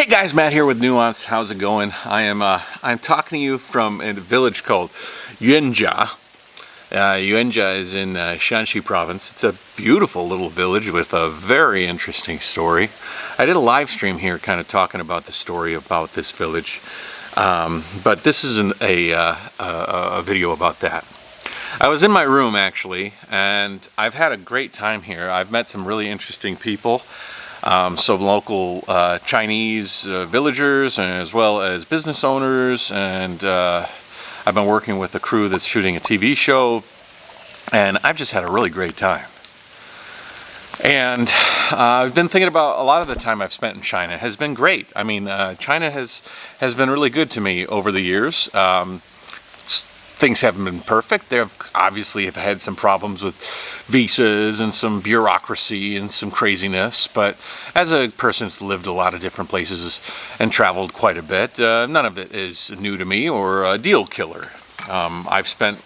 guys, Matt here with Nuance. How's it going? I'm talking to you from a village called Yuanjia. Yuanjia is in Shanxi province. It's a beautiful little village with a very interesting story. I did a live stream here kind of talking about the story about this village, but this isn't a video about that. I was in my room actually, and I've had a great time here. I've met some really interesting people. Some local Chinese villagers, as well as business owners, and I've been working with a crew that's shooting a TV show, and I've just had a really great time. And I've been thinking about a lot of the time I've spent in China has been great. I mean, China has been really good to me over the years. Things haven't been perfect. They've obviously have had some problems with visas and some bureaucracy and some craziness, but as a person that's lived a lot of different places and traveled quite a bit, none of it is new to me or a deal killer. I've spent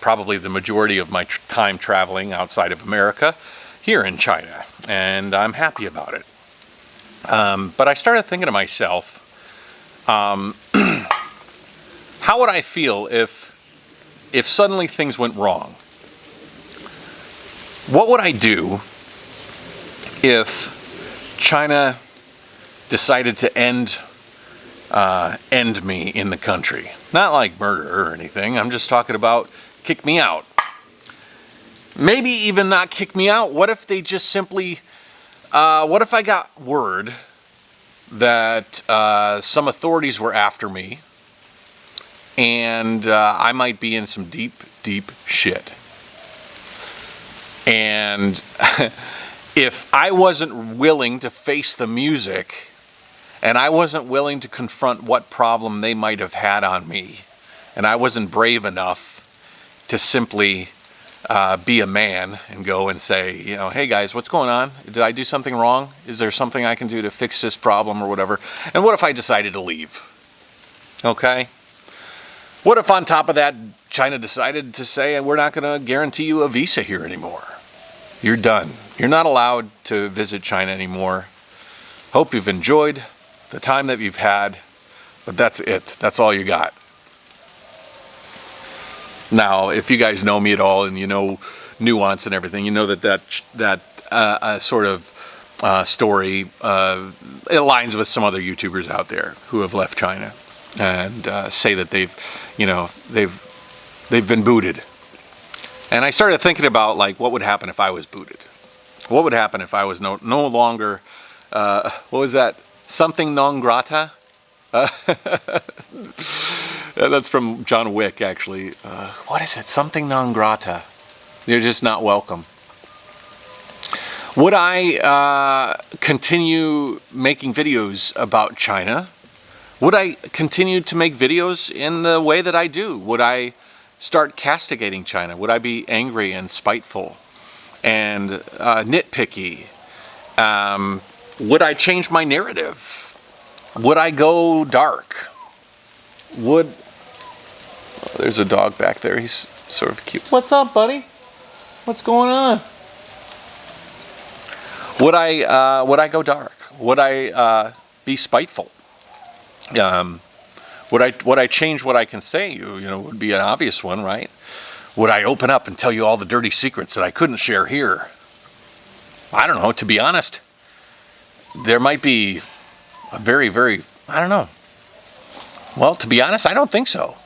probably the majority of my time traveling outside of America here in China, and I'm happy about it. But I started thinking to myself, how would I feel if suddenly things went wrong? What would I do if China decided to end me in the country? Not like murder or anything. I'm just talking about kick me out. Maybe even not kick me out. What if they just simply, what if I got word that some authorities were after me, and I might be in some deep shit. And if I wasn't willing to face the music, and I wasn't willing to confront what problem they might have had on me, and I wasn't brave enough to simply be a man and go and say, you know, hey guys, what's going on? Did I do something wrong? Is there something I can do to fix this problem or whatever? And what if I decided to leave? Okay? What if on top of that, China decided to say, we're not going to guarantee you a visa here anymore. You're done. You're not allowed to visit China anymore. Hope you've enjoyed the time that you've had, but that's it. That's all you got. Now, if you guys know me at all and you know Nuance and everything, you know that sort of story it aligns with some other YouTubers out there who have left China and say that they've been booted. And I started thinking about, like, what would happen if I was booted? What would happen if I was no longer, what was that? Something non grata? That's from John Wick, actually. What is it? Something non grata. You're just not welcome. Would I continue making videos about China? Would I continue to make videos in the way that I do? Would I start castigating China? Would I be angry and spiteful and nitpicky? Would I change my narrative? Would I go dark? Oh, there's a dog back there. He's sort of cute. What's up, buddy? What's going on? Would I go dark? Would I be spiteful? Would I change what I can say? You know, would be an obvious one, right? Would I open up and tell you all the dirty secrets that I couldn't share here? I don't know. To be honest, there might be a very, I don't know. Well, to be honest, I don't think so.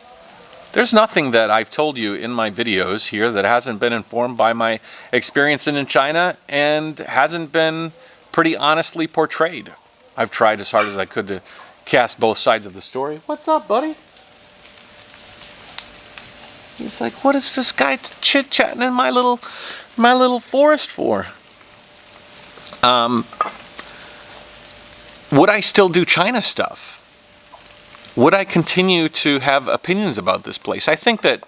There's nothing that I've told you in my videos here that hasn't been informed by my experience in China and hasn't been pretty honestly portrayed. I've tried as hard as I could to cast both sides of the story. What's up, buddy? He's like, what is this guy chit-chatting in my little forest for? Would I still do China stuff? Would I continue to have opinions about this place? I think that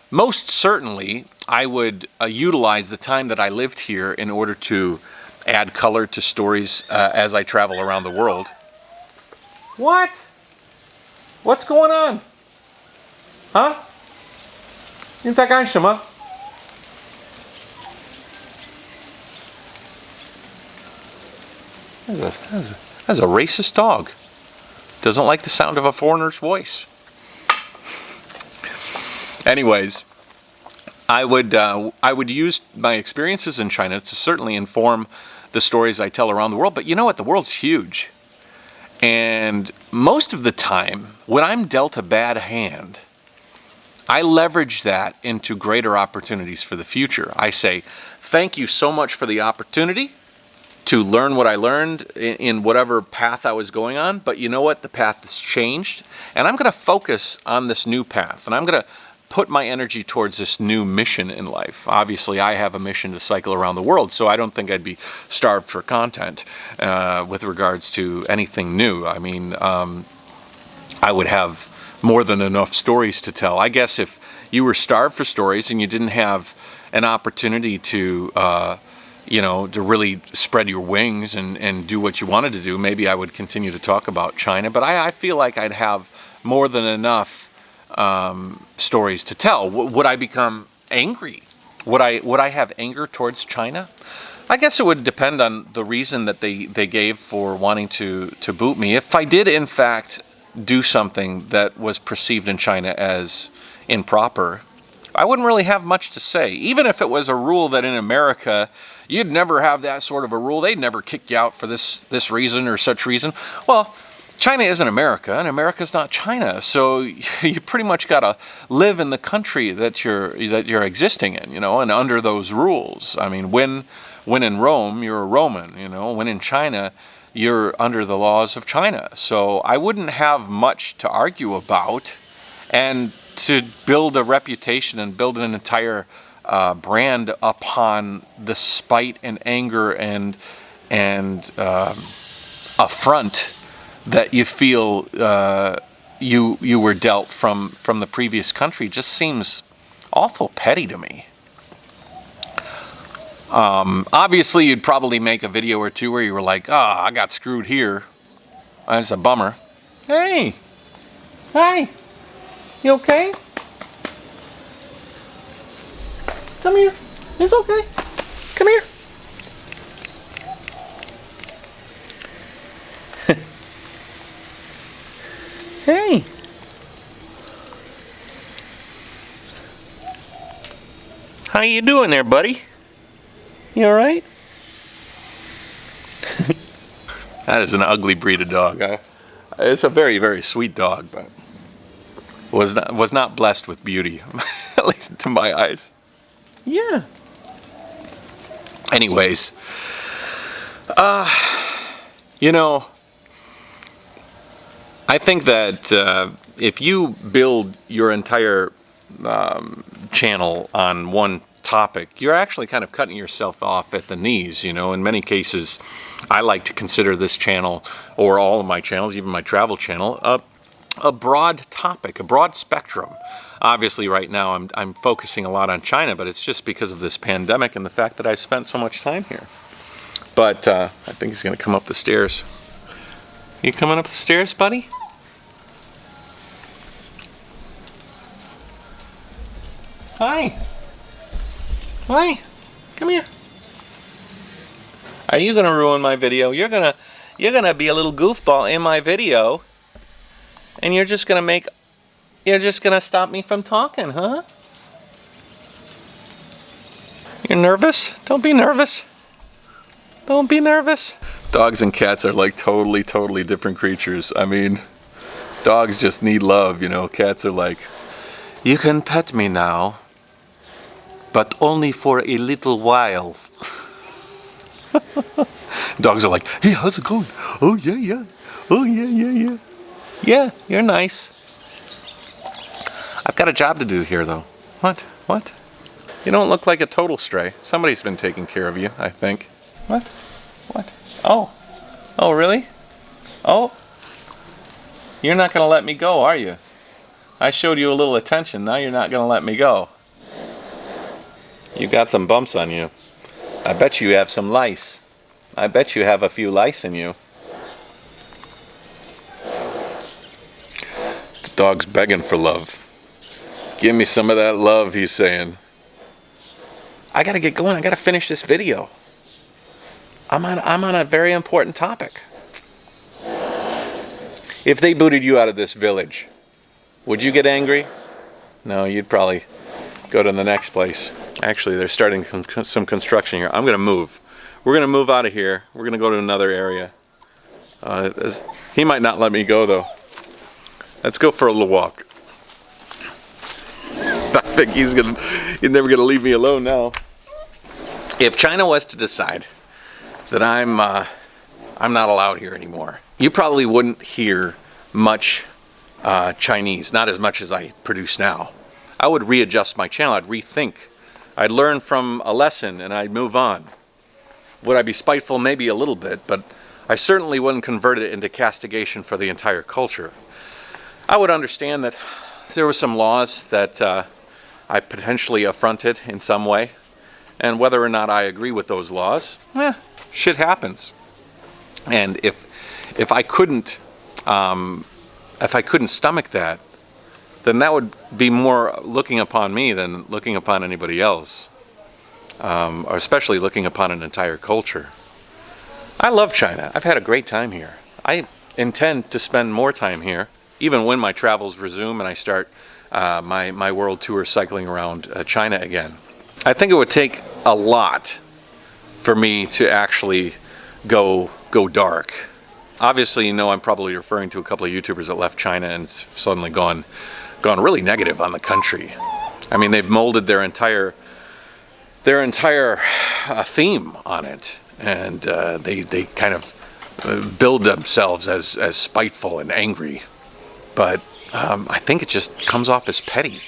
most certainly I would utilize the time that I lived here in order to add color to stories as I travel around the world. What? What's going on? Huh? 你在干什么? That's a racist dog. Doesn't like the sound of a foreigner's voice. Anyways, I would use my experiences in China to certainly inform the stories I tell around the world. But you know what? The world's huge. And most of the time, when I'm dealt a bad hand, I leverage that into greater opportunities for the future. I say, thank you so much for the opportunity to learn what I learned in whatever path I was going on. But you know what? The path has changed. And I'm going to focus on this new path. And I'm going to put my energy towards this new mission in life. Obviously, I have a mission to cycle around the world, so I don't think I'd be starved for content with regards to anything new. I mean, I would have more than enough stories to tell. I guess if you were starved for stories and you didn't have an opportunity to, to really spread your wings and do what you wanted to do, maybe I would continue to talk about China. But I feel like I'd have more than enough stories to tell. Would I become angry? Would I have anger towards China? I guess it would depend on the reason that they gave for wanting to boot me. If I did in fact do something that was perceived in China as improper, I wouldn't really have much to say. Even if it was a rule that in America you'd never have that sort of a rule, they'd never kick you out for this reason or such reason. Well, China isn't America, and America's not China, so you pretty much got to live in the country that you're existing in, and under those rules. I mean, when in Rome, you're a Roman, When in China, you're under the laws of China. So I wouldn't have much to argue about, and to build a reputation and build an entire brand upon the spite and anger and affront that you feel you were dealt from the previous country just seems awful petty to me. Obviously, you'd probably make a video or two where you were like, I got screwed here. That's a bummer. Hey! Hi! You okay? Come here. It's okay. Come here. Hey! How you doing there, buddy? You alright? That is an ugly breed of dog. It's a very, very sweet dog, but was not blessed with beauty, at least to my eyes. Yeah. Anyways, I think that if you build your entire channel on one topic, you're actually kind of cutting yourself off at the knees, In many cases, I like to consider this channel, or all of my channels, even my travel channel, a broad topic, a broad spectrum. Obviously, right now, I'm focusing a lot on China, but it's just because of this pandemic and the fact that I spent so much time here. But I think he's going to come up the stairs. You coming up the stairs, buddy? Hi. Hi. Come here. Are you gonna ruin my video? You're gonna be a little goofball in my video, and you're just gonna stop me from talking, huh? You're nervous? Don't be nervous. Don't be nervous. Dogs and cats are like totally different creatures. I mean, dogs just need love, Cats are like, you can pet me now, but only for a little while. Dogs are like, hey, how's it going? Oh, yeah. Oh, yeah. Yeah, you're nice. I've got a job to do here, though. What? You don't look like a total stray. Somebody's been taking care of you, I think. What? Oh, really? Oh, you're not going to let me go, are you? I showed you a little attention. Now you're not going to let me go. You got some bumps on you. I bet you have some lice. I bet you have a few lice in you. The dog's begging for love. Give me some of that love, he's saying. I gotta get going. I gotta finish this video. I'm on a very important topic. If they booted you out of this village, would you get angry? No, you'd probably go to the next place. Actually, they're starting some construction here. I'm going to move. We're going to move out of here. We're going to go to another area. He might not let me go, though. Let's go for a little walk. I think he's never going to leave me alone now. If China was to decide that I'm not allowed here anymore, you probably wouldn't hear much Chinese, not as much as I produce now. I would readjust my channel. I'd rethink. I'd learn from a lesson and I'd move on. Would I be spiteful? Maybe a little bit, but I certainly wouldn't convert it into castigation for the entire culture. I would understand that there were some laws that I potentially affronted in some way, and whether or not I agree with those laws, shit happens. And if I couldn't stomach that, then that would be more looking upon me than looking upon anybody else, or especially looking upon an entire culture. I love China. I've had a great time here. I intend to spend more time here, even when my travels resume and I start my world tour cycling around China again. I think it would take a lot for me to actually go dark. Obviously, you know, I'm probably referring to a couple of YouTubers that left China and suddenly gone really negative on the country. I mean, they've molded their entire theme on it, and they kind of build themselves as spiteful and angry. But I think it just comes off as petty.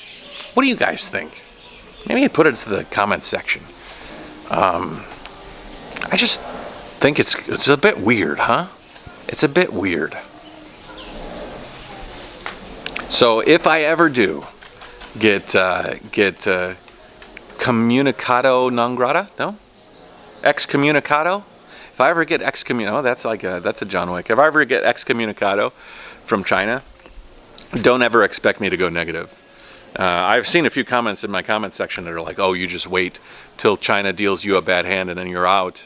What do you guys think? Maybe you put it to the comments section. I just think it's a bit weird, huh? It's a bit weird. So if I ever do get communicado non grata, no? Excommunicado? If I ever get excommunicado, that's a John Wick. If I ever get excommunicado from China, don't ever expect me to go negative. I've seen a few comments in my comment section that are like, "Oh, you just wait till China deals you a bad hand and then you're out."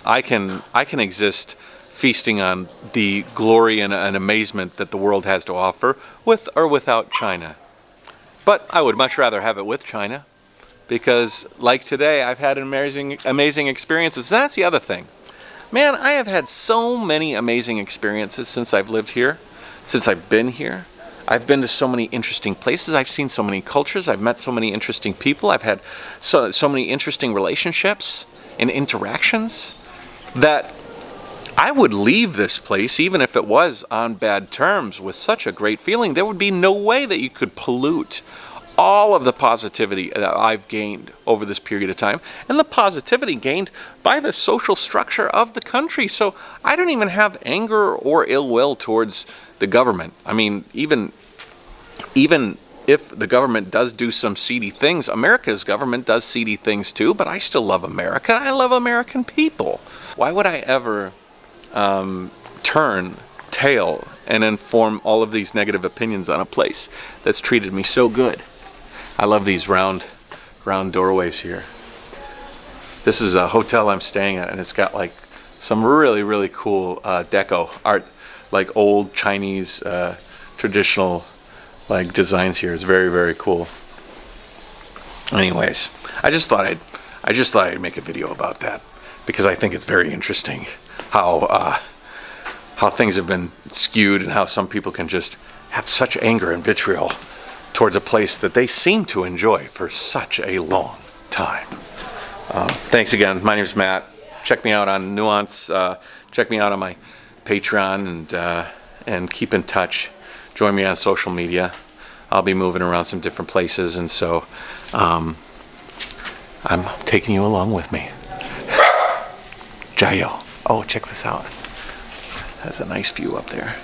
I can exist feasting on the glory and amazement that the world has to offer, with or without China. But I would much rather have it with China, because like today, I've had amazing experiences. And that's the other thing. Man, I have had so many amazing experiences since I've lived here, since I've been here. I've been to so many interesting places. I've seen so many cultures. I've met so many interesting people. I've had so many interesting relationships and interactions that I would leave this place, even if it was on bad terms, with such a great feeling. There would be no way that you could pollute all of the positivity that I've gained over this period of time, and the positivity gained by the social structure of the country. So I don't even have anger or ill will towards the government. I mean, even if the government does do some seedy things, America's government does seedy things too, but I still love America. I love American people. Why would I ever turn tail and inform all of these negative opinions on a place that's treated me so good? I love these round doorways here. This is a hotel I'm staying at, and it's got like some really cool deco art, like old Chinese traditional like designs here. It's very cool. Anyways, I just thought I'd make a video about that, because I think it's very interesting how things have been skewed, and how some people can just have such anger and vitriol towards a place that they seem to enjoy for such a long time. Thanks again. My name's Matt. Check me out on Nuance. Check me out on my Patreon, and keep in touch. Join me on social media. I'll be moving around some different places, and so I'm taking you along with me. Jayo. Oh, check this out. That's a nice view up there.